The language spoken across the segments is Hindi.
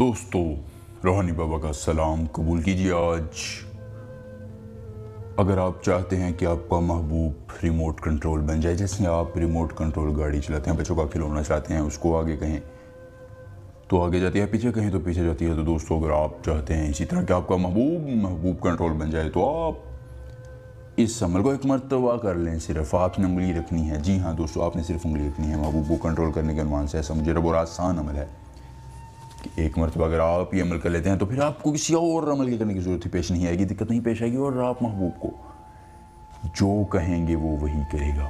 दोस्तों, रूहानी बाबा का सलाम कबूल कीजिए। आज अगर आप चाहते हैं कि आपका महबूब रिमोट कंट्रोल बन जाए, जैसे आप रिमोट कंट्रोल गाड़ी चलाते हैं, बच्चों का खिलौना चलाते हैं, उसको आगे कहें तो आगे जाती है, पीछे कहें तो पीछे जाती है। तो दोस्तों, अगर आप चाहते हैं इसी तरह कि आपका महबूब कंट्रोल बन जाए, तो आप इस अमल को एक मरतबा कर लें। सिर्फ आपने उंगली रखनी है। जी हाँ दोस्तों, आपने सिर्फ उंगली रखनी है। महबूब को कंट्रोल करने के अनुमान से ऐसा मुजरब और आसान अमल है कि एक मरतबा अगर आप ये अमल कर लेते हैं तो फिर आपको किसी और अमल के करने की ज़रूरत ही पेश नहीं आएगी, दिक्कत नहीं पेश आएगी। और आप महबूब को जो कहेंगे वो वही करेगा।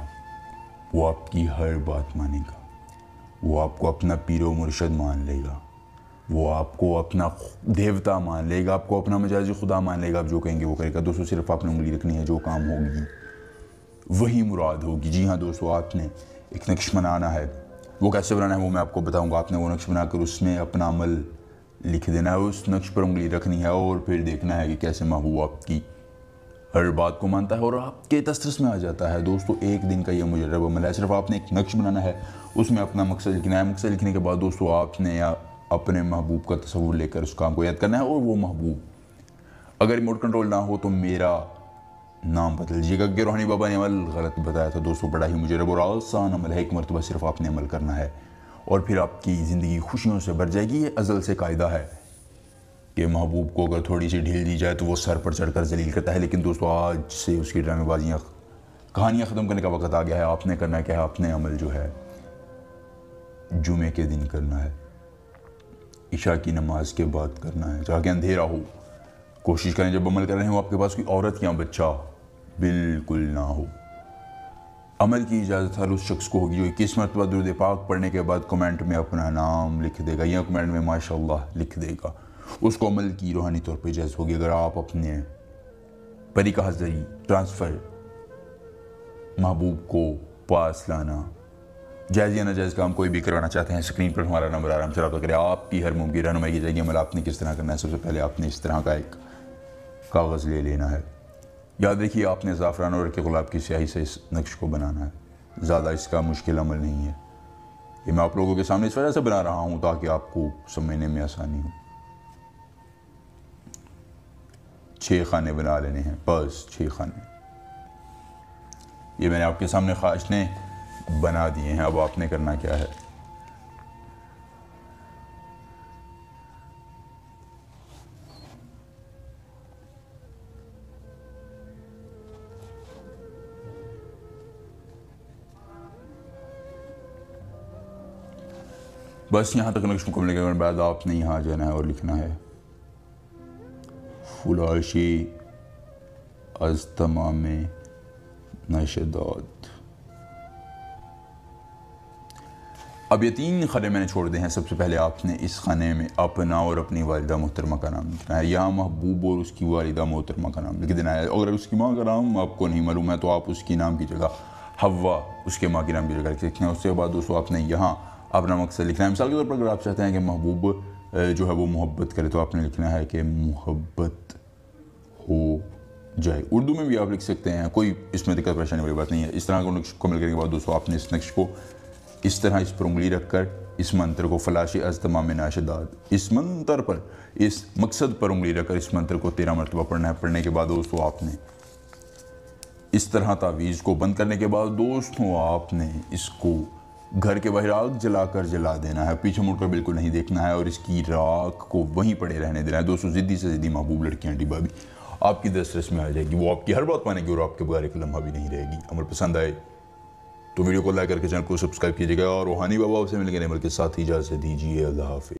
वो आपकी हर बात मानेगा। वो आपको अपना पीरो मुर्शद मान लेगा। वो आपको अपना देवता मान लेगा, आपको अपना मजाजी खुदा मान लेगा। आप जो कहेंगे वो करेगा। दोस्तों, सिर्फ आपने उंगली रखनी है, जो काम होगी वही मुराद होगी। जी हाँ दोस्तों, आपने एक नक्श बनाना है। वो कैसे बनाना है वो मैं आपको बताऊंगा। आपने वो नक्श बनाकर उसमें अपना अमल लिख देना है, उस नक्श पर उंगली रखनी है और फिर देखना है कि कैसे महबूब आपकी हर बात को मानता है और आपके तस्तरस में आ जाता है। दोस्तों, एक दिन का ये मुजर्रब अमल है। सिर्फ आपने एक नक्श बनाना है, उसमें अपना मकसद लिखना है। मकसद लिखने के बाद दोस्तों, आपने या अपने महबूब का तस्वुर लेकर उस काम को याद करना है। और वो महबूब अगर रिमोट कंट्रोल ना हो तो मेरा नाम बदल लीजिएगा कि रूहानी बाबा ने अमल गलत बताया था। दोस्तों, बड़ा ही मुजरब और आसान अमल है। एक मरतबा सिर्फ आपने अमल करना है और फिर आपकी ज़िंदगी खुशियों से भर जाएगी। ये अज़ल से कायदा है कि महबूब को अगर थोड़ी सी ढील दी जाए तो वो सर पर चढ़कर जलील करता है। लेकिन दोस्तों, आज से उसकी ड्रामेबाजियाँ, कहानियाँ ख़त्म करने का वक्त आ गया है। आपने करना क्या है? आपने अमल जो है जुमे के दिन करना है, इशा की नमाज के बाद करना है, जाके अंधेरा हो। कोशिश करें जब अमल कर रहे हो आपके पास कोई औरत या बच्चा बिल्कुल ना हो। अमल की इजाज़त हर उस शख्स को होगी जो 21 मरतबा दुरूद पाक पढ़ने के बाद कमेंट में अपना नाम लिख देगा या कमेंट में माशाअल्लाह लिख देगा। उसको अमल की रूहानी तौर पर इजाज़त होगी। अगर आप अपने तरीक़ा ज़रिए ट्रांसफ़र महबूब को पास लाना, जायज़ या नाजायज़ काम कोई भी करवाना चाहते हैं, स्क्रीन पर हमारा नंबर आराम से रहा करें। आपकी हर मुमकिन रहनुमाई की जाएगी। अमल आपने किस तरह करना है? सबसे पहले आपने इस तरह का एक कागज़ ले लेना है। याद रखिए, आपने ज़ाफ़रान और के गुलाब की स्याही से इस नक्श को बनाना है। ज़्यादा इसका मुश्किल अमल नहीं है। ये मैं आप लोगों के सामने इस वजह से बना रहा हूँ ताकि आपको समझने में आसानी हो। 6 खाने बना लेने हैं, बस 6 खाने। ये मैंने आपके सामने खाशने बना दिए हैं। अब आपने करना क्या है? बस यहाँ तक नक्श मुकम्मल करने के बाद आपने यहाँ जाना है और लिखना है फुलाशी अज़ तमाम नशदात। अब ये 3 खाने मैंने छोड़ दिए हैं। सबसे पहले आपने इस खाने में अपना और अपनी वालिदा मोहतरमा का नाम लिखना है, या महबूब और उसकी वालिदा मोहतरमा का नाम लिख देना है। अगर उसकी माँ का नाम आपको नहीं मालूम है तो आप उसकी नाम की जगह हव्वा उसके माँ के नाम की जगह लिख सकते हैं। उसके बाद दोस्तों, आपने यहाँ अपना मकसद लिखना है। मिसाल के तौर पर अगर आप चाहते हैं कि महबूब जो है वो मोहब्बत करे तो आपने लिखना है कि मोहब्बत हो जाए। उर्दू में भी आप लिख सकते हैं, कोई इसमें दिक्कत परेशानी वाली बात नहीं है। इस तरह का नक्श को मिल करने के बाद दोस्तों, आपने इस नक्श को इस तरह इस पर उंगली रखकर इस मंत्र को फलाशी अज़ तमाम नाशदात, इस मंत्र पर, इस मकसद पर उंगली रखकर इस मंत्र को 13 मरतबा पढ़ना है। पढ़ने के बाद दोस्तों, आपने इस तरह तावीज़ को बंद करने के बाद दोस्तों, आपने इसको घर के बाहर आग जलाकर जला देना है। पीछे मुड़कर बिल्कुल नहीं देखना है और इसकी राख को वहीं पड़े रहने देना है। दोस्तों, ज़िद्दी से ज़िद्दी महबूब लड़कियाँ डिब्बा भी आपकी दस्तरस में आ जाएगी। वो आपकी हर बात मानेगी और आपके बगैर एक लम्हा भी नहीं रहेगी। अमल पसंद आए तो वीडियो को लाइक करके चैनल को सब्सक्राइब कीजिएगा और रूहानी बाबा से मिलकर अमल के साथ ही इजाज़त दीजिए। अल्लाह हाफ़िज़।